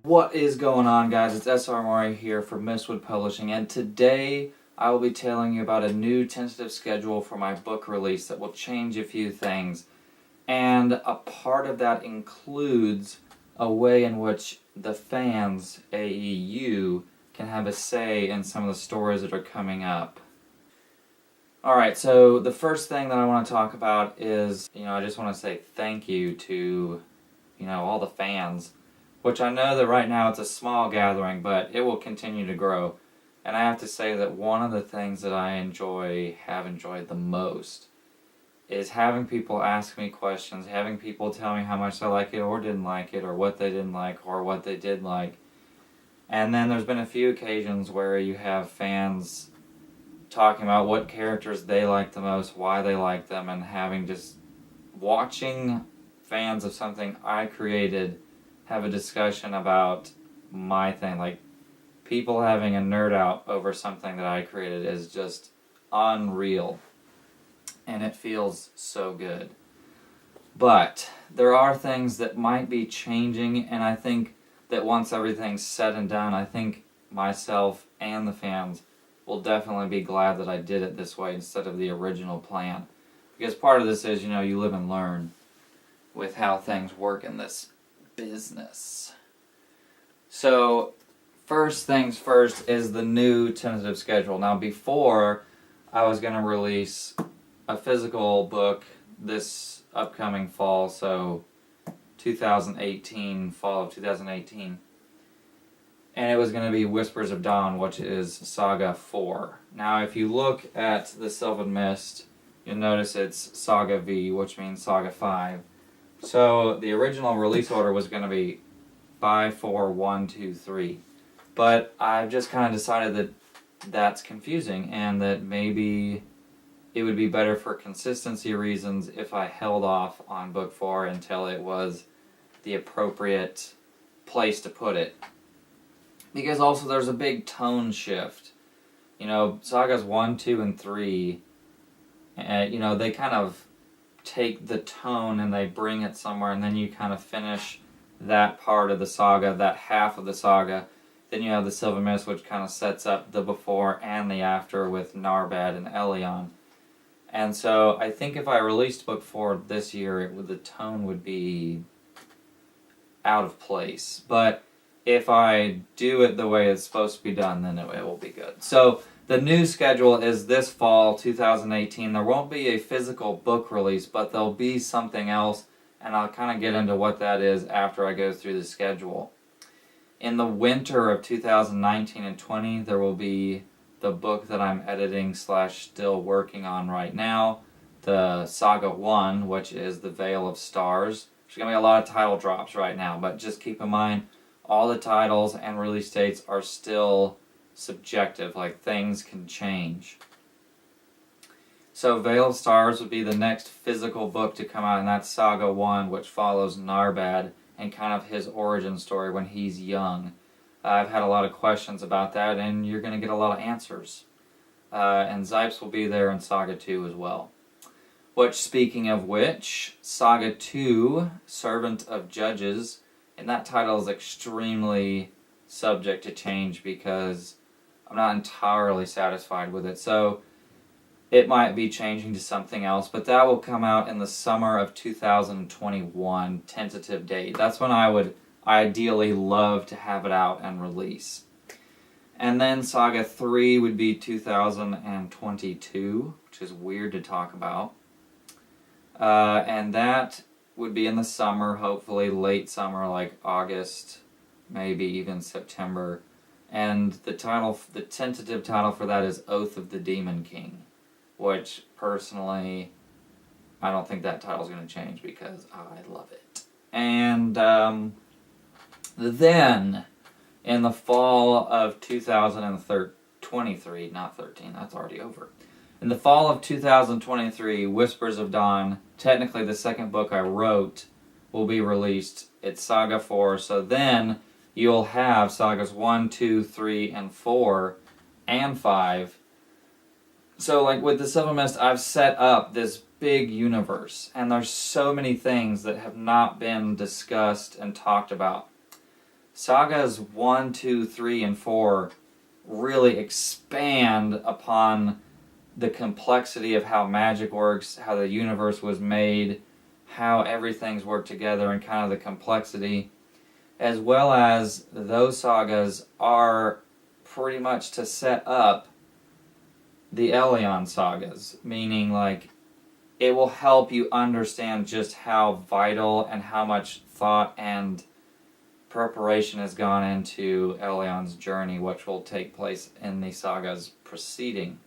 What is going on, guys? It's SR Murray here for Mistwood Publishing, and today I will be telling you about a new tentative schedule for my book release that will change a few things. And a part of that includes a way in which the fans, i.e. you, can have a say in some of the stories that are coming up. Alright, so the first thing that I want to talk about is, I just want to say thank you to, all the fans. Which I know that right now it's a small gathering, but it will continue to grow. And I have to say that one of the things that I have enjoyed the most is having people ask me questions, having people tell me how much they like it or didn't like it, or what they didn't like or what they did like. And then there's been a few occasions where you have fans talking about what characters they like the most, why they like them, and watching fans of something I created have a discussion about my thing. Like, people having a nerd out over something that I created is just unreal. And it feels so good. But there are things that might be changing, and I think that once everything's said and done, I think myself and the fans will definitely be glad that I did it this way instead of the original plan. Because part of this is, you live and learn with how things work in this business. So, first things first is the new tentative schedule. Now, before, I was going to release a physical book this upcoming fall, so fall of 2018. And it was going to be Whispers of Dawn, which is Saga 4. Now, if you look at the Sylvan Mist, you'll notice it's Saga V, which means Saga 5. So, the original release order was going to be 5, 4, 1, 2, 3. But I've just kind of decided that that's confusing, and that maybe it would be better for consistency reasons if I held off on book 4 until it was the appropriate place to put it. Because also there's a big tone shift. Sagas 1, 2, and 3, they kind of take the tone and they bring it somewhere, and then you kind of finish that part of the saga, that half of the saga. Then you have the Sylvan Mist, which kind of sets up the before and the after with Narbad and Elion. And so I think if I released book 4 this year, the tone would be out of place. But if I do it the way it's supposed to be done, then it will be good. So the new schedule is this fall, 2018. There won't be a physical book release, but there'll be something else, and I'll kind of get into what that is after I go through the schedule. In the winter of 2019 and 20, there will be the book that I'm editing / still working on right now, the Saga 1, which is The Veil of Stars. There's going to be a lot of title drops right now, but just keep in mind, all the titles and release dates are still subjective, like things can change. So Veil of Stars would be the next physical book to come out, and that's Saga 1, which follows Narbad and kind of his origin story when he's young. I've had a lot of questions about that, and you're going to get a lot of answers. And Zipes will be there in Saga 2 as well. Speaking of which, Saga 2, Servant of Judges, and that title is extremely subject to change because I'm not entirely satisfied with it. So it might be changing to something else, but that will come out in the summer of 2021, tentative date. That's when I would ideally love to have it out and release. And then Saga 3 would be 2022, which is weird to talk about. And that would be in the summer, hopefully late summer, like August, maybe even September. And the tentative title for that is Oath of the Demon King, which personally, I don't think that title's going to change because I love it. And then, in the fall of 2023, not 13, that's already over. In the fall of 2023, Whispers of Dawn, technically the second book I wrote, will be released. It's Saga 4, so then you'll have Sagas 1, 2, 3, and 4, and 5. So, like with the Sylvan Mist, I've set up this big universe, and there's so many things that have not been discussed and talked about. Sagas 1, 2, 3, and 4 really expand upon the complexity of how magic works, how the universe was made, how everything's worked together, and kind of the complexity, as well as those sagas are pretty much to set up the Elion sagas, meaning like it will help you understand just how vital and how much thought and preparation has gone into Elion's journey, which will take place in the sagas preceding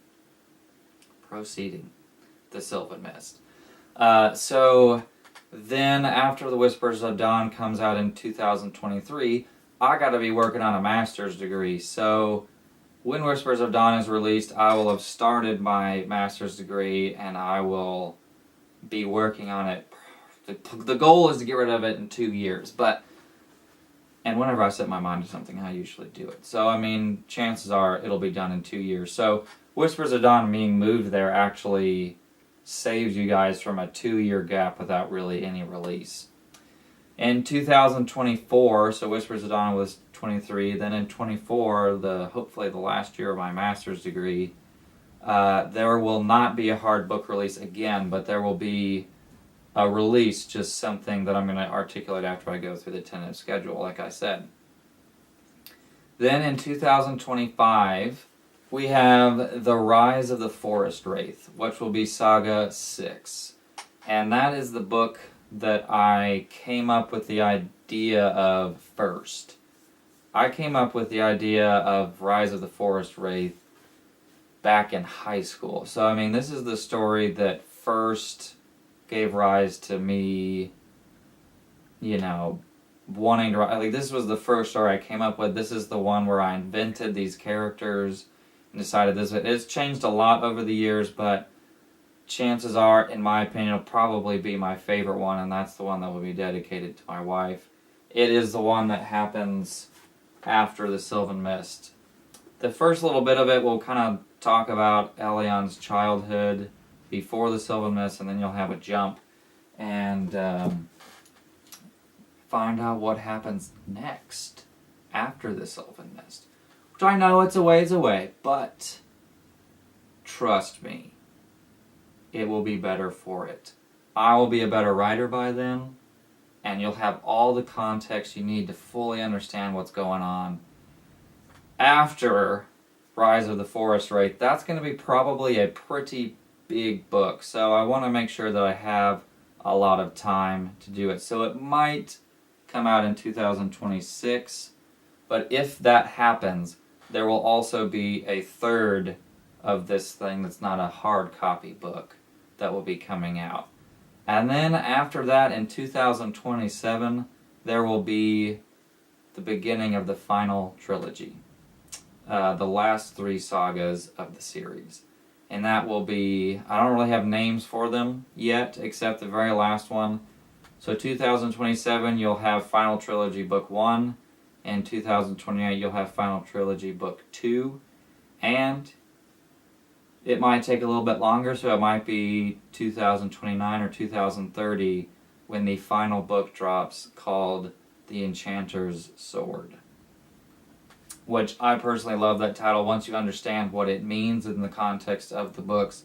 the Sylvan Mist. So then after The Whispers of Dawn comes out in 2023, I got to be working on a master's degree. So when Whispers of Dawn is released, I will have started my master's degree and I will be working on it. The goal is to get rid of it in 2 years, and whenever I set my mind to something, I usually do it. So, I mean, chances are it'll be done in 2 years. So, Whispers of Dawn being moved there actually saves you guys from a 2-year gap without really any release. In 2024, so Whispers of Dawn was 23, then in 24, hopefully the last year of my master's degree, there will not be a hard book release again, but there will be a release, just something that I'm going to articulate after I go through the tentative schedule, like I said. Then in 2025, we have The Rise of the Forest Wraith, which will be Saga 6. And that is the book that I came up with the idea of first. I came up with the idea of Rise of the Forest Wraith back in high school. So, I mean, this is the story that first gave rise to me, wanting to write. Like, this was the first story I came up with. This is the one where I invented these characters and decided this. It's changed a lot over the years, but chances are, in my opinion, it'll probably be my favorite one, and that's the one that will be dedicated to my wife. It is the one that happens after the Sylvan Mist. The first little bit of it will kind of talk about Elion's childhood before the Sylvan Mist, and then you'll have a jump and find out what happens next after the Sylvan Mist. Which I know it's a ways away, but trust me, it will be better for it. I will be a better writer by then, and you'll have all the context you need to fully understand what's going on. After Rise of the Forest Wraith, that's going to be probably a pretty big book, so I want to make sure that I have a lot of time to do it. So it might come out in 2026, but if that happens, there will also be a third of this thing that's not a hard copy book that will be coming out. And then after that, in 2027, there will be the beginning of the final trilogy. The last 3 sagas of the series. And that will be, I don't really have names for them yet, except the very last one. So 2027, you'll have Final Trilogy Book 1, and 2028, you'll have Final Trilogy Book 2, and it might take a little bit longer, so it might be 2029 or 2030 when the final book drops called The Enchanter's Sword. Which I personally love that title. Once you understand what it means in the context of the books,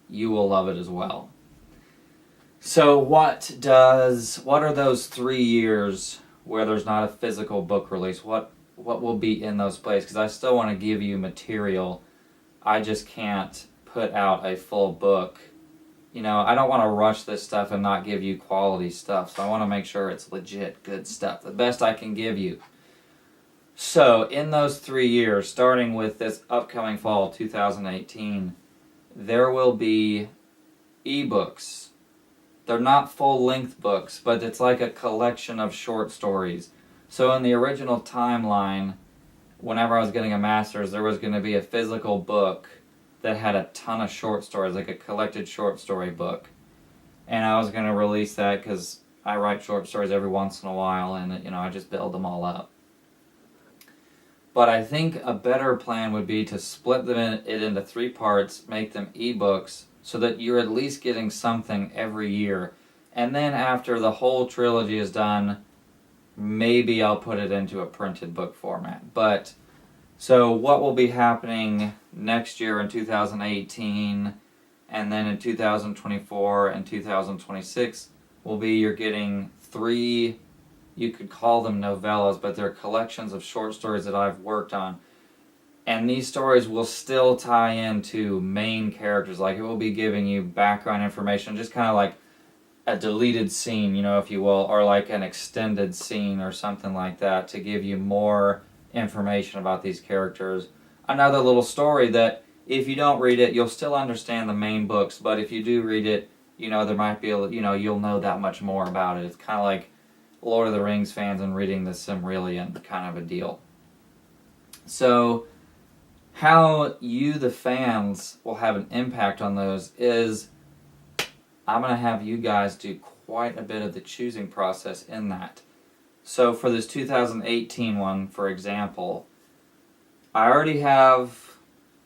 you will love it as well. So what are those 3 years where there's not a physical book release? What will be in those places? Because I still want to give you material. I just can't put out a full book. I don't want to rush this stuff and not give you quality stuff. So I want to make sure it's legit, good stuff. The best I can give you. So, in those 3 years, starting with this upcoming fall, 2018, there will be ebooks. They're not full-length books, but it's like a collection of short stories. So, in the original timeline, whenever I was getting a master's, there was going to be a physical book that had a ton of short stories, like a collected short story book. And I was going to release that because I write short stories every once in a while, and I just build them all up. But I think a better plan would be to split it into 3 parts, make them ebooks, so that you're at least getting something every year. And then after the whole trilogy is done, maybe I'll put it into a printed book format. But so what will be happening next year in 2018 and then in 2024 and 2026 will be you're getting 3, you could call them novellas, but they're collections of short stories that I've worked on. And these stories will still tie into main characters. Like, it will be giving you background information, just kind of like a deleted scene, if you will, or like an extended scene or something like that to give you more information about these characters. Another little story that if you don't read it, you'll still understand the main books, but if you do read it, there might be you'll know that much more about it. It's kind of like Lord of the Rings fans and reading the Silmarillion kind of a deal. So how you, the fans, will have an impact on those is I'm going to have you guys do quite a bit of the choosing process in that. So for this 2018 one, for example, I already have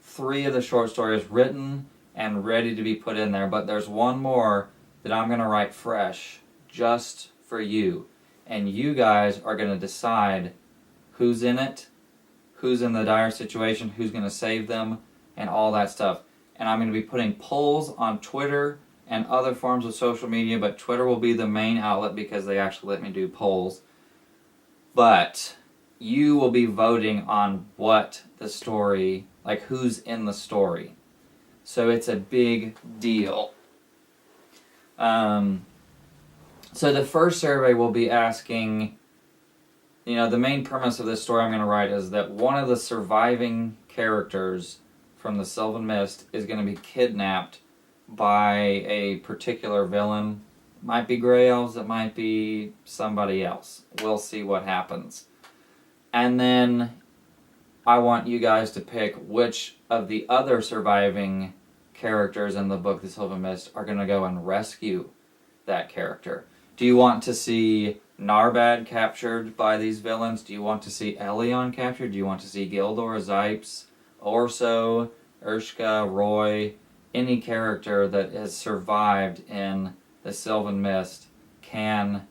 3 of the short stories written and ready to be put in there, but there's one more that I'm going to write fresh just for you. And you guys are going to decide who's in it, who's in the dire situation, who's going to save them, and all that stuff. And I'm going to be putting polls on Twitter and other forms of social media, but Twitter will be the main outlet because they actually let me do polls. But you will be voting on what the story, like who's in the story. So it's a big deal. So the first survey will be asking, the main premise of this story I'm going to write is that one of the surviving characters from the Sylvan Mist is going to be kidnapped by a particular villain. It might be Grey Elves, it might be somebody else. We'll see what happens. And then I want you guys to pick which of the other surviving characters in the book The Sylvan Mist are going to go and rescue that character. Do you want to see Narbad captured by these villains? Do you want to see Elion captured? Do you want to see Gildor, Zipes, Orso, Urshka, Roy? Any character that has survived in the Sylvan Mist can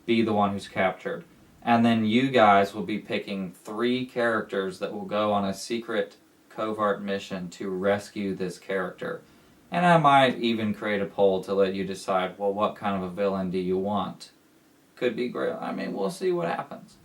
be the one who's captured. And then you guys will be picking 3 characters that will go on a secret covert mission to rescue this character. And I might even create a poll to let you decide, well, what kind of a villain do you want? Could be great. We'll see what happens.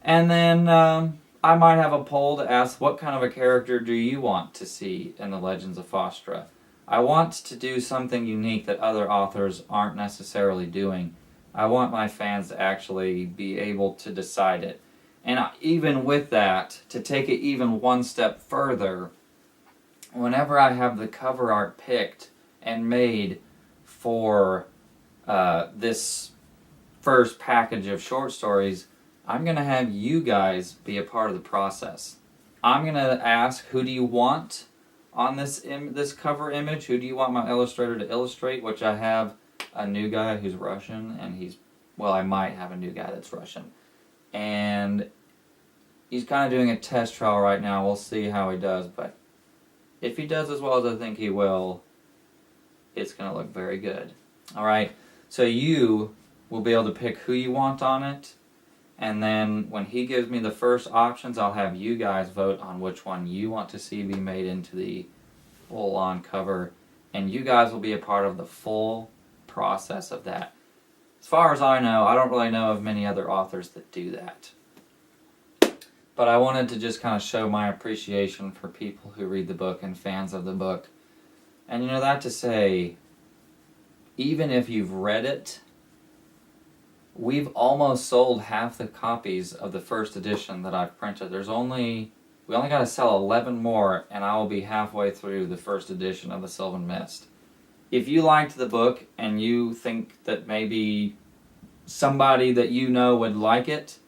And then I might have a poll to ask, what kind of a character do you want to see in the Legends of Fostra? I want to do something unique that other authors aren't necessarily doing. I want my fans to actually be able to decide it. And even with that, to take it even one step further, whenever I have the cover art picked and made for this first package of short stories, I'm going to have you guys be a part of the process. I'm going to ask, who do you want on this cover image? Who do you want my illustrator to illustrate? Which I have a new guy who's Russian, and I might have a new guy that's Russian. And he's kind of doing a test trial right now. We'll see how he does, but if he does as well as I think he will, it's going to look very good. Alright, so you will be able to pick who you want on it, and then when he gives me the first options, I'll have you guys vote on which one you want to see be made into the full-on cover, and you guys will be a part of the full process of that. As far as I know, I don't really know of many other authors that do that. But I wanted to just kind of show my appreciation for people who read the book and fans of the book. And that to say, even if you've read it, we've almost sold half the copies of the first edition that I've printed. We only got to sell 11 more, and I will be halfway through the first edition of The Sylvan Mist. If you liked the book and you think that maybe somebody that you know would like it,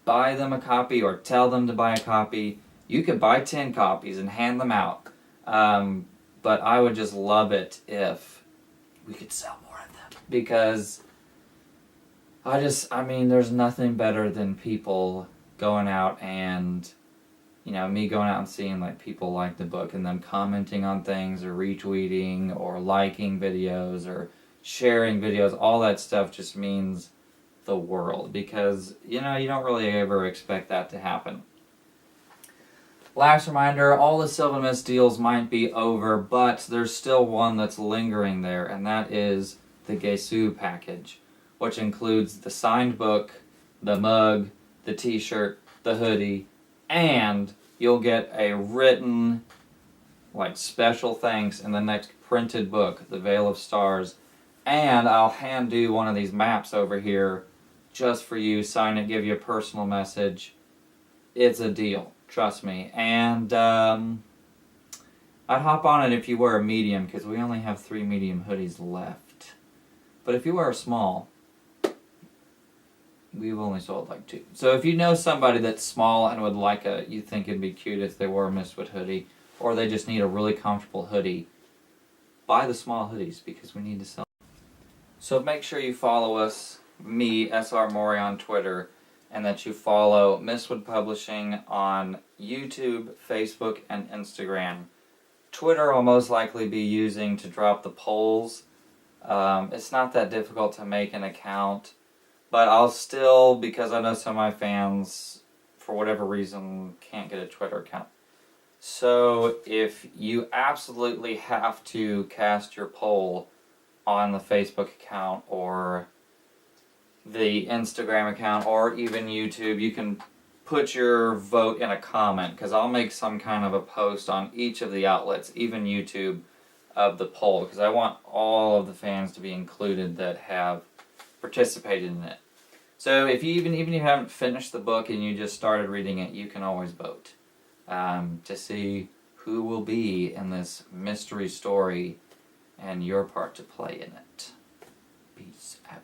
buy them a copy or tell them to buy a copy. You could buy 10 copies and hand them out. But I would just love it if we could sell more of them. Because there's nothing better than people going out and, me going out and seeing people like the book and them commenting on things or retweeting or liking videos or sharing videos. All that stuff just means the world, because, you don't really ever expect that to happen. Last reminder, all the Sylvan Mist deals might be over, but there's still one that's lingering there, and that is the Gesu package, which includes the signed book, the mug, the t-shirt, the hoodie, and you'll get a written, special thanks in the next printed book, The Veil of Stars, and I'll hand do one of these maps over here just for you, sign it, give you a personal message. It's a deal. Trust me. And I'd hop on it if you wear a medium, because we only have 3 medium hoodies left. But if you wear a small, we've only sold 2. So if you know somebody that's small and would you think it'd be cute if they wore a Mistwood hoodie, or they just need a really comfortable hoodie, buy the small hoodies, because we need to sell. So make sure you follow us, me, SR Mori, on Twitter, and that you follow Mistwood Publishing on YouTube, Facebook, and Instagram. Twitter I'll most likely be using to drop the polls. It's not that difficult to make an account, but I'll still, because I know some of my fans, for whatever reason, can't get a Twitter account. So if you absolutely have to cast your poll on the Facebook account or the Instagram account or even YouTube, you can put your vote in a comment, because I'll make some kind of a post on each of the outlets, even YouTube, of the poll, because I want all of the fans to be included that have participated in it. So if you even if you haven't finished the book and you just started reading it, you can always vote to see who will be in this mystery story and your part to play in it. Peace out.